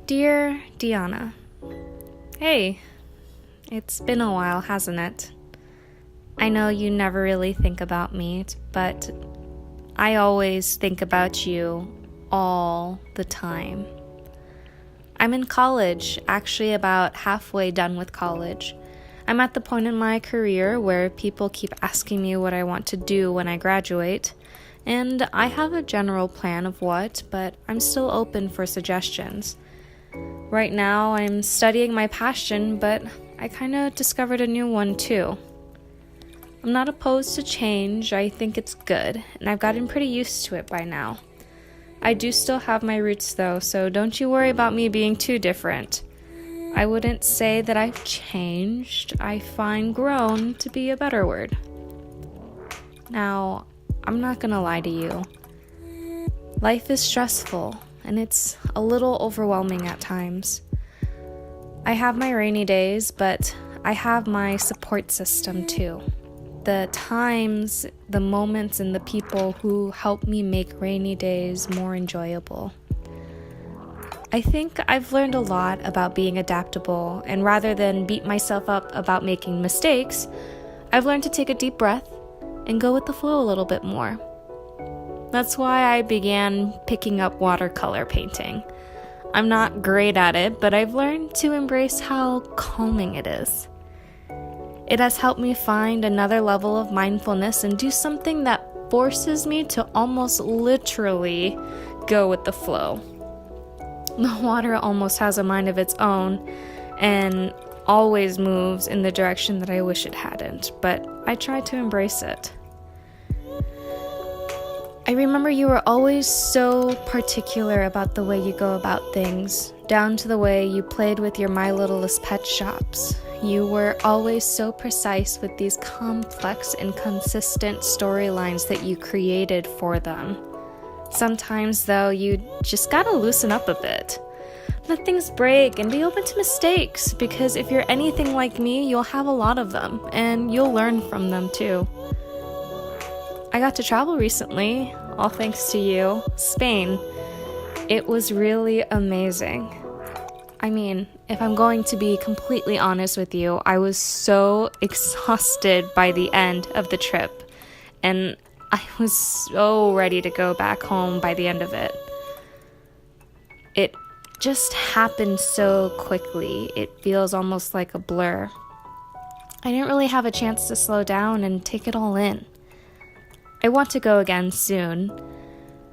Dear Diana, hey, it's been a while, hasn't it? I know you never really think about me, but I always think about you all the time. I'm in college, actually about halfway done with college. I'm at the point in my career where people keep asking me what I want to do when I graduate, and I have a general plan of what, but I'm still open for suggestions. Right now, I'm studying my passion, but I kind of discovered a new one too. I'm not opposed to change, I think it's good, and I've gotten pretty used to it by now. I do still have my roots though, so don't you worry about me being too different. I wouldn't say that I've changed, I find grown to be a better word. Now, I'm not gonna lie to you. Life is stressful, and it's a little overwhelming at times. I have my rainy days, but I have my support system too. The times, the moments, and the people who help me make rainy days more enjoyable. I think I've learned a lot about being adaptable, and rather than beat myself up about making mistakes, I've learned to take a deep breath and go with the flow a little bit more. That's why I began picking up watercolor painting. I'm not great at it, but I've learned to embrace how calming it is. It has helped me find another level of mindfulness and do something that forces me to almost literally go with the flow. The water almost has a mind of its own and always moves in the direction that I wish it hadn't, but I try to embrace it. I remember you were always so particular about the way you go about things, down to the way you played with your My Littlest Pet shops. You were always so precise with these complex and consistent storylines that you created for them. Sometimes, though, you just gotta loosen up a bit. Let things break and be open to mistakes, because if you're anything like me, you'll have a lot of them, and you'll learn from them too. I got to travel recently, all thanks to you, Spain. It was really amazing. I mean, if I'm going to be completely honest with you, I was so exhausted by the end of the trip, and I was so ready to go back home by the end of it. It just happened so quickly, it feels almost like a blur. I didn't really have a chance to slow down and take it all in. I want to go again soon.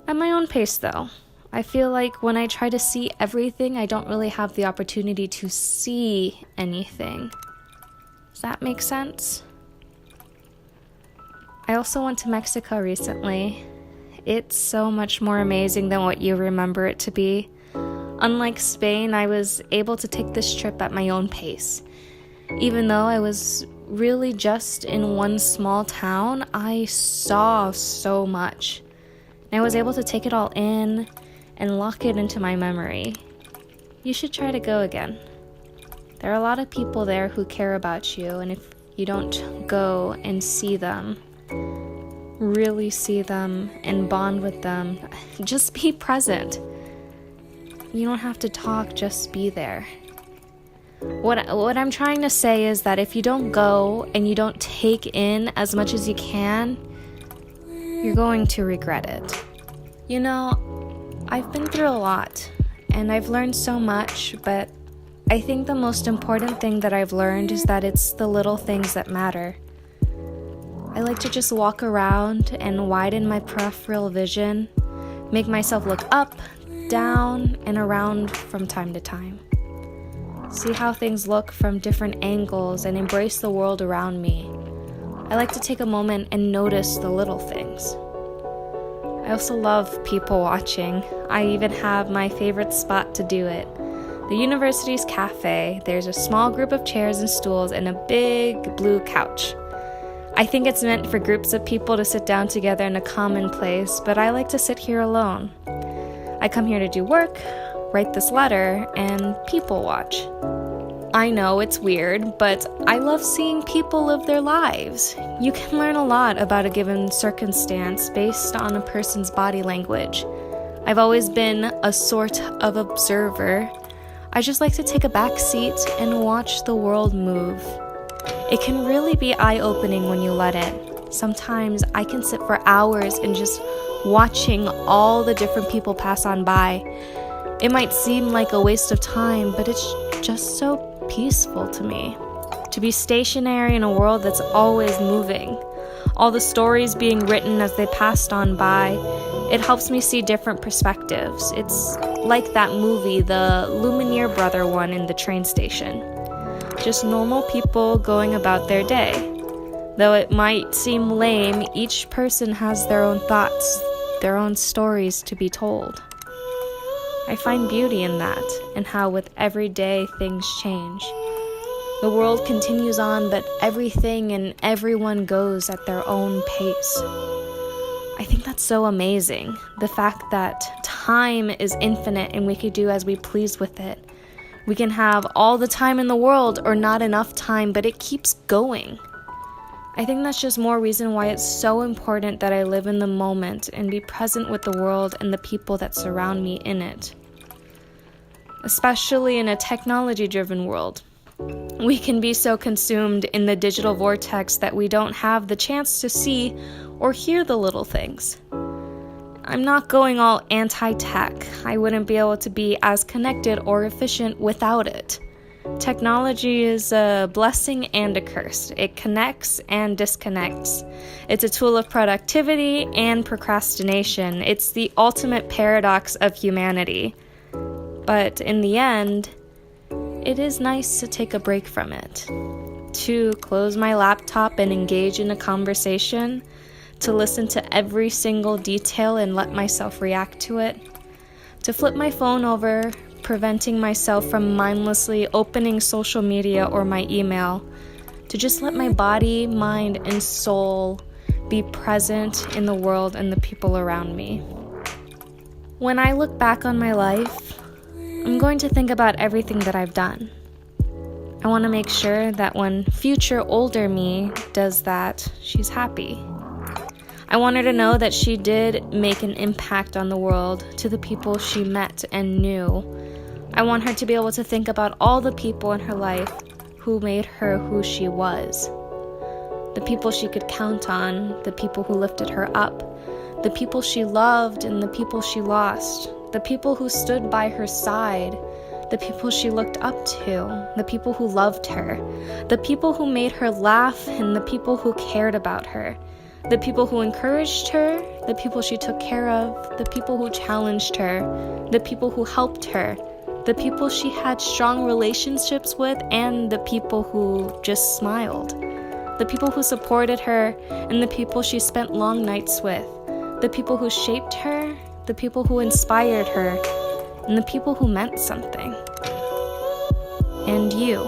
At my own pace, though. I feel like when I try to see everything, I don't really have the opportunity to see anything. Does that make sense? I also went to Mexico recently. It's so much more amazing than what you remember it to be. Unlike Spain, I was able to take this trip at my own pace. Even though I was really just in one small town, I saw so much. And I was able to take it all in and lock it into my memory. You should try to go again. There are a lot of people there who care about you, and if you don't go and see them, really see them and bond with them, just be present. You don't have to talk, just be there. What I'm trying to say is that if you don't go and you don't take in as much as you can, you're going to regret it. You know, I've been through a lot, and I've learned so much, but I think the most important thing that I've learned is that it's the little things that matter. I like to just walk around and widen my peripheral vision, make myself look up, down, and around from time to time. See how things look from different angles and embrace the world around me. I like to take a moment and notice the little things. I also love people watching. I even have my favorite spot to do it. The university's cafe. There's a small group of chairs and stools and a big blue couch. I think it's meant for groups of people to sit down together in a common place, but I like to sit here alone. I come here to do work, write this letter, and people watch. I know it's weird, but I love seeing people live their lives. You can learn a lot about a given circumstance based on a person's body language. I've always been a sort of observer. I just like to take a back seat and watch the world move. It can really be eye-opening when you let it. Sometimes I can sit for hours and just watching all the different people pass on by. It might seem like a waste of time, but it's just so peaceful to me. To be stationary in a world that's always moving. All the stories being written as they passed on by. It helps me see different perspectives. It's like that movie, the Lumiere brother one in the train station. Just normal people going about their day. Though it might seem lame, each person has their own thoughts, their own stories to be told. I find beauty in that, and how with every day things change. The world continues on, but everything and everyone goes at their own pace. I think that's so amazing. The fact that time is infinite and we could do as we please with it. We can have all the time in the world or not enough time, but it keeps going. I think that's just more reason why it's so important that I live in the moment and be present with the world and the people that surround me in it. Especially in a technology-driven world. We can be so consumed in the digital vortex that we don't have the chance to see or hear the little things. I'm not going all anti-tech. I wouldn't be able to be as connected or efficient without it. Technology is a blessing and a curse. It connects and disconnects. It's a tool of productivity and procrastination. It's the ultimate paradox of humanity. But in the end, it is nice to take a break from it, to close my laptop and engage in a conversation, to listen to every single detail and let myself react to it, to flip my phone over, preventing myself from mindlessly opening social media or my email, to just let my body, mind, and soul be present in the world and the people around me. When I look back on my life, I'm going to think about everything that I've done. I want to make sure that when future older me does that, she's happy. I want her to know that she did make an impact on the world to the people she met and knew. I want her to be able to think about all the people in her life who made her who she was. The people she could count on, the people who lifted her up, the people she loved and the people she lost. The people who stood by her side, the people she looked up to, the people who loved her, the people who made her laugh, and the people who cared about her, the people who encouraged her, the people she took care of, the people who challenged her, the people who helped her, the people she had strong relationships with, and the people who just smiled, the people who supported her, and the people she spent long nights with, the people who shaped her, the people who inspired her, and the people who meant something. And you.